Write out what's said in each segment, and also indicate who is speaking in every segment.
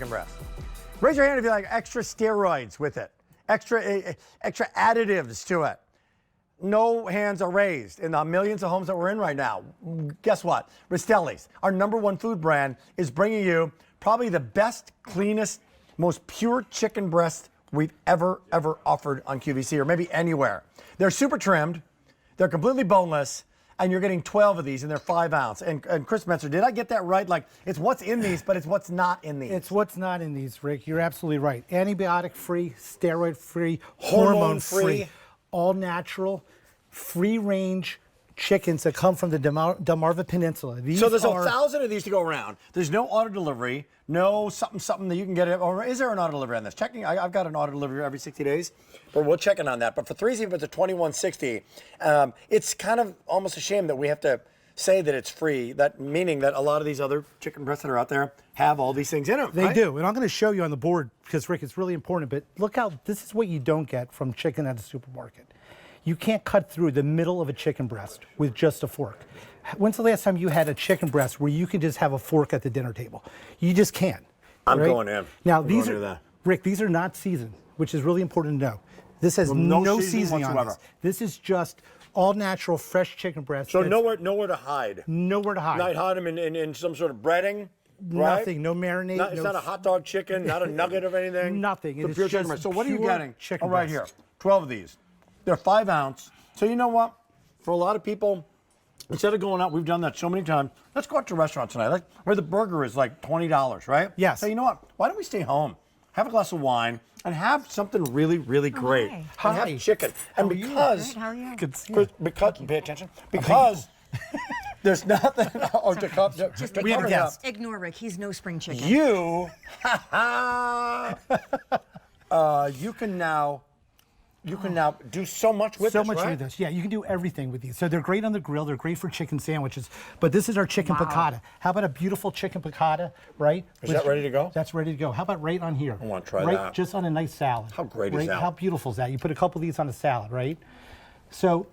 Speaker 1: chicken breast. Raise your hand if you like extra steroids with it, extra additives to it. No hands are raised in the millions of homes that we're in right now. Guess what? Rastelli's, our #1 food brand, is bringing you probably the best, cleanest, most pure chicken breast we've ever offered on QVC or maybe anywhere. They're super trimmed, they're completely boneless, and you're getting 12 of these, and they're 5 ounce. And Chris Spencer, did I get that right? Like, it's what's in these, but it's what's not in these.
Speaker 2: It's what's not in these, Rick. You're absolutely right. Antibiotic-free, steroid-free, hormone-free, all natural, free-range chickens that come from the Delmarva Peninsula.
Speaker 1: So there's 1,000 of these to go around. There's no auto delivery, no something that you can get. Or is there an auto delivery on this? I've got an auto delivery every 60 days, but we'll check in on that. But for threes, even if it's a $21.60, it's kind of almost a shame that we have to say that it's free. That meaning that a lot of these other chicken breasts that are out there have all these things in them.
Speaker 2: They do, and I'm going to show you on the board because Rick, it's really important. But look how this is what you don't get from chicken at a supermarket. You can't cut through the middle of a chicken breast with just a fork. When's the last time you had a chicken breast where you could just have a fork at the dinner table? You just can't.
Speaker 1: I'm going in.
Speaker 2: Now, these are, Rick, these are not seasoned, which is really important to know. This has no seasoning on this. This is just all natural, fresh chicken breast.
Speaker 1: So nowhere to hide.
Speaker 2: Nowhere to hide.
Speaker 1: Not hide them in some sort of breading?
Speaker 2: Nothing, no marinade.
Speaker 1: It's not a hot dog chicken, not a nugget of anything?
Speaker 2: Nothing.
Speaker 1: It's pure chicken breast. So what are you getting?
Speaker 2: Chicken
Speaker 1: right here, 12 of these. They're 5 ounce. So you know what? For a lot of people, instead of going out, we've done that so many times. Let's go out to a restaurant tonight, like where the burger is like $20, right?
Speaker 2: Yes.
Speaker 1: So you know what? Why don't we stay home, have a glass of wine, and have something really, really great?
Speaker 2: Hi.
Speaker 1: And have chicken. And because,
Speaker 3: How are you?
Speaker 1: because pay attention. Because there's nothing.
Speaker 3: Just
Speaker 2: we have a guest.
Speaker 3: Ignore Rick. He's no spring chicken.
Speaker 1: You can now do so much with this, right?
Speaker 2: With this. Yeah, you can do everything with these. So they're great on the grill. They're great for chicken sandwiches. But this is our chicken piccata. How about a beautiful chicken piccata, right?
Speaker 1: Is that ready to go?
Speaker 2: That's ready to go. How about right on here?
Speaker 1: I want to try
Speaker 2: right,
Speaker 1: that.
Speaker 2: Just on a nice salad.
Speaker 1: How great is that?
Speaker 2: How beautiful is that? You put a couple of these on a salad, right? So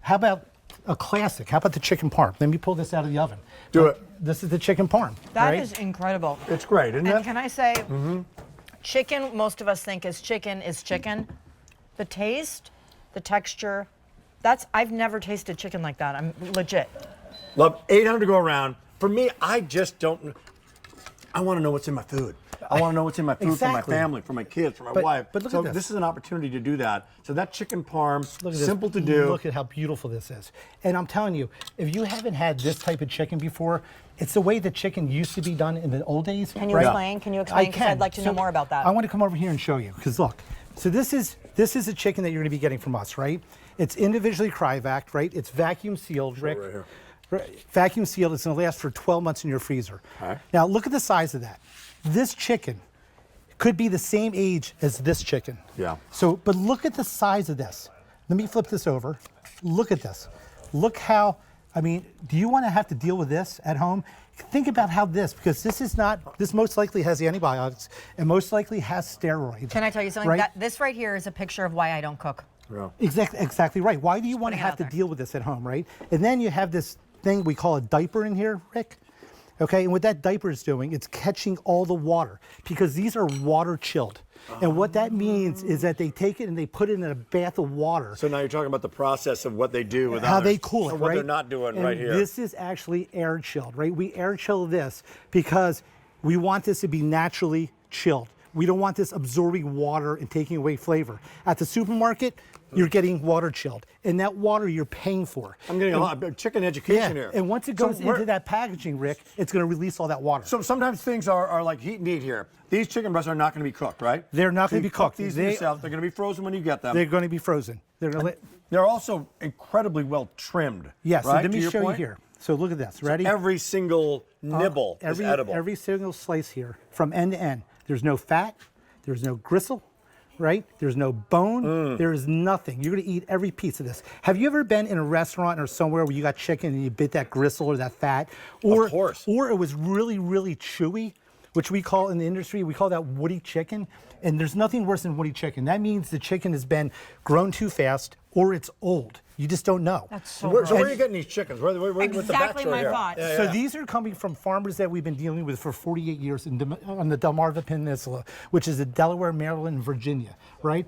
Speaker 2: how about a classic? How about the chicken parm? Let me pull this out of the oven.
Speaker 1: Do it.
Speaker 2: This is the chicken parm.
Speaker 4: That
Speaker 2: right?
Speaker 4: is incredible.
Speaker 1: It's great, isn't
Speaker 4: And
Speaker 1: it?
Speaker 4: can I say, chicken, most of us think is chicken. The taste, the texture, I've never tasted chicken like that. I'm legit.
Speaker 1: Love 800 to go around. For me, I just don't. I want to know what's in my food. I want to know what's in my food for my family, for my kids, for my wife.
Speaker 2: But look
Speaker 1: so
Speaker 2: at
Speaker 1: this is an opportunity to do that. So that chicken parm,
Speaker 2: look at
Speaker 1: simple
Speaker 2: this.
Speaker 1: to do.
Speaker 2: Look at how beautiful this is. And I'm telling you, if you haven't had this type of chicken before, it's the way the chicken used to be done in the old days.
Speaker 3: Can you explain? Can you explain? Because I'd like to know more about that.
Speaker 2: I want to come over here and show you. Because look, so this is a chicken that you're going to be getting from us, right? It's individually cryovac, right? It's vacuum sealed, Rick.
Speaker 1: Right here.
Speaker 2: Vacuum sealed. It's going to last for 12 months in your freezer.
Speaker 1: Right.
Speaker 2: Now look at the size of that. This chicken could be the same age as this chicken.
Speaker 1: Yeah.
Speaker 2: So, but look at the size of this. Let me flip this over. Look at this. Look how, I mean, do you want to have to deal with this at home? Think about how because this most likely has the antibiotics and most likely has steroids.
Speaker 3: Can I tell you something?
Speaker 2: Right?
Speaker 3: This right here is a picture of why I don't cook.
Speaker 1: Yeah.
Speaker 2: Exactly right. Why do you want to have to deal with this at home, right? And then you have this thing we call a diaper in here, Rick. Okay, and what that diaper is doing, it's catching all the water because these are water chilled. And what that means is that they take it and they put it in a bath of water.
Speaker 1: So now you're talking about the process of what they do with
Speaker 2: how they cool it,
Speaker 1: and what
Speaker 2: right?
Speaker 1: they're not doing
Speaker 2: and
Speaker 1: right here.
Speaker 2: This is actually air chilled, right? We air chill this because we want this to be naturally chilled. We don't want this absorbing water and taking away flavor. At the supermarket, you're getting water chilled. And that water you're paying for.
Speaker 1: I'm getting a lot of chicken education here.
Speaker 2: And once it goes into that packaging, Rick, it's going to release all that water.
Speaker 1: So sometimes things are like heat and eat here. These chicken breasts are not going to be cooked, right?
Speaker 2: They're not going to be cooked.
Speaker 1: These yourself. They're going to be frozen when you get them.
Speaker 2: They're going to be frozen.
Speaker 1: They're also incredibly well trimmed.
Speaker 2: Yes,
Speaker 1: right?
Speaker 2: so let me show you here. So look at this. Ready?
Speaker 1: So every single nibble is edible.
Speaker 2: Every single slice here, from end to end. There's no fat. There's no gristle. Right? There's no bone. There is nothing. You're going to eat every piece of this. Have you ever been in a restaurant or somewhere where you got chicken and you bit that gristle or that fat?
Speaker 1: Of course.
Speaker 2: Or it was really, really chewy, which we call in the industry, we call that woody chicken. And there's nothing worse than woody chicken. That means the chicken has been grown too fast or it's old. You just don't know.
Speaker 4: That's
Speaker 1: So
Speaker 4: so
Speaker 1: where
Speaker 4: gross.
Speaker 1: are you getting these chickens? What's the
Speaker 4: Exactly
Speaker 1: backstory
Speaker 4: my
Speaker 1: here?
Speaker 4: thought.
Speaker 1: Yeah,
Speaker 2: So
Speaker 1: yeah.
Speaker 2: these are coming from farmers that we've been dealing with for 48 years on the Delmarva Peninsula, which is the Delaware, Maryland, and Virginia, right?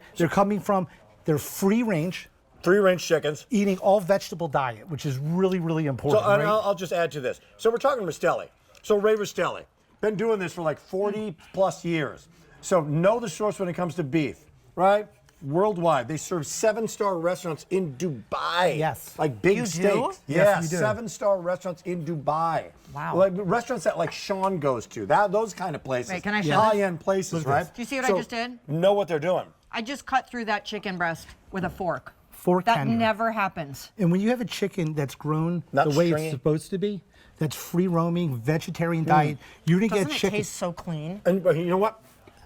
Speaker 2: They're free range,
Speaker 1: Free-range chickens.
Speaker 2: eating all vegetable diet, which is really, really important.
Speaker 1: So
Speaker 2: right?
Speaker 1: I'll just add to this. So we're talking Rastelli. So Ray Rastelli, been doing this for like 40 plus years. So know the source when it comes to beef, right? Worldwide, they serve 7-star restaurants in Dubai.
Speaker 2: Yes.
Speaker 1: Like big
Speaker 4: You do?
Speaker 1: steaks.
Speaker 2: Yes, you do.
Speaker 1: 7-star restaurants in Dubai.
Speaker 4: Wow.
Speaker 1: Like restaurants that like Sean goes to. Those kind of places.
Speaker 4: Wait, can I show this?
Speaker 1: High-end places, right?
Speaker 4: Do you see what I just did?
Speaker 1: Know what they're doing.
Speaker 4: I just cut through that chicken breast with a fork.
Speaker 2: Fork
Speaker 4: That
Speaker 2: tender.
Speaker 4: never happens.
Speaker 2: And when you have a chicken that's grown
Speaker 1: Not
Speaker 2: the way
Speaker 1: stringy.
Speaker 2: it's supposed to be, that's free roaming, vegetarian diet, you're gonna
Speaker 4: Doesn't
Speaker 2: get
Speaker 4: it
Speaker 2: chicken.
Speaker 4: taste so clean?
Speaker 1: And but you know what?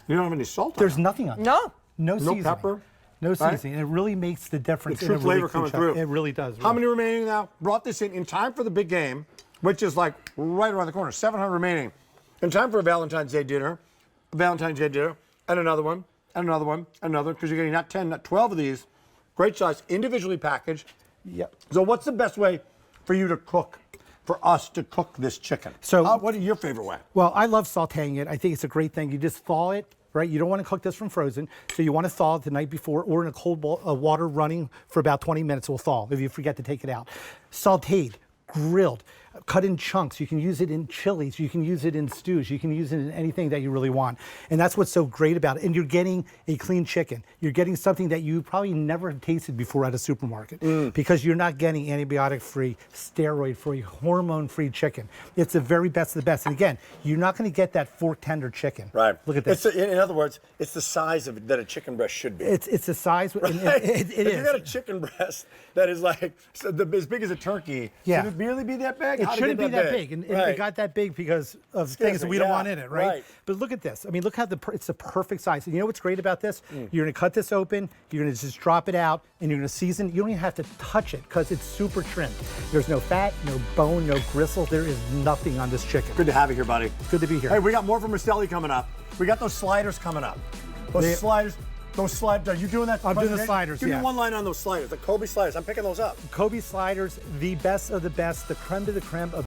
Speaker 1: You don't have any salt on
Speaker 2: There's
Speaker 1: it.
Speaker 2: nothing on it.
Speaker 4: No.
Speaker 2: No
Speaker 1: No
Speaker 2: seasoning.
Speaker 1: pepper.
Speaker 2: No
Speaker 1: Right?
Speaker 2: seasoning. It really makes the difference.
Speaker 1: The
Speaker 2: in a
Speaker 1: true
Speaker 2: really
Speaker 1: flavor
Speaker 2: clean
Speaker 1: coming
Speaker 2: chuck.
Speaker 1: through.
Speaker 2: It really does.
Speaker 1: How many remaining now? Brought this in time for the big game, which is like right around the corner. 700 remaining. In time for a Valentine's Day dinner, and another one, and another one, and another, because you're getting not 10, not 12 of these. Great size, individually packaged.
Speaker 2: Yep.
Speaker 1: So what's the best way for you to cook, for us to cook this chicken?
Speaker 2: So-
Speaker 1: what is your favorite way?
Speaker 2: Well, I love sauteing it. I think it's a great thing. You just thaw it, right? You don't want to cook this from frozen, so you want to thaw it the night before or in a cold water running for about 20 minutes. It will thaw if you forget to take it out. Sauteed, grilled, cut in chunks. You can use it in chilies. You can use it in stews. You can use it in anything that you really want. And that's what's so great about it. And you're getting a clean chicken. You're getting something that you probably never have tasted before at a supermarket because you're not getting antibiotic-free, steroid-free, hormone-free chicken. It's the very best of the best. And again, you're not going to get that fork tender chicken.
Speaker 1: Right.
Speaker 2: Look at this.
Speaker 1: In other words, it's the size of that a chicken breast should be.
Speaker 2: It's the size. And it
Speaker 1: If
Speaker 2: is.
Speaker 1: you got a chicken breast that is like as big as a turkey,
Speaker 2: Yeah.
Speaker 1: should it really be that big?
Speaker 2: It
Speaker 1: How did
Speaker 2: shouldn't be
Speaker 1: get
Speaker 2: that big, and
Speaker 1: Right.
Speaker 2: it got that big because of things that we don't
Speaker 1: yeah,
Speaker 2: want in it, right?
Speaker 1: right.
Speaker 2: But look at this. I mean, look how it's the perfect size. And you know what's great about this? You're going to cut this open. You're going to just drop it out, and you're going to season. You don't even have to touch it because it's super trimmed. There's no fat, no bone, no gristle. There is nothing on this chicken.
Speaker 1: Good to have you here, buddy.
Speaker 2: Good to be here.
Speaker 1: Hey, we got more from Rastelli coming up. We got those sliders coming up. Those sliders. Are you doing that?
Speaker 2: I'm doing the
Speaker 1: presentation?
Speaker 2: sliders,
Speaker 1: Give
Speaker 2: yeah.
Speaker 1: me one line on those sliders, the Kobe sliders. I'm picking those up.
Speaker 2: Kobe sliders, the best of the best, the creme de la creme of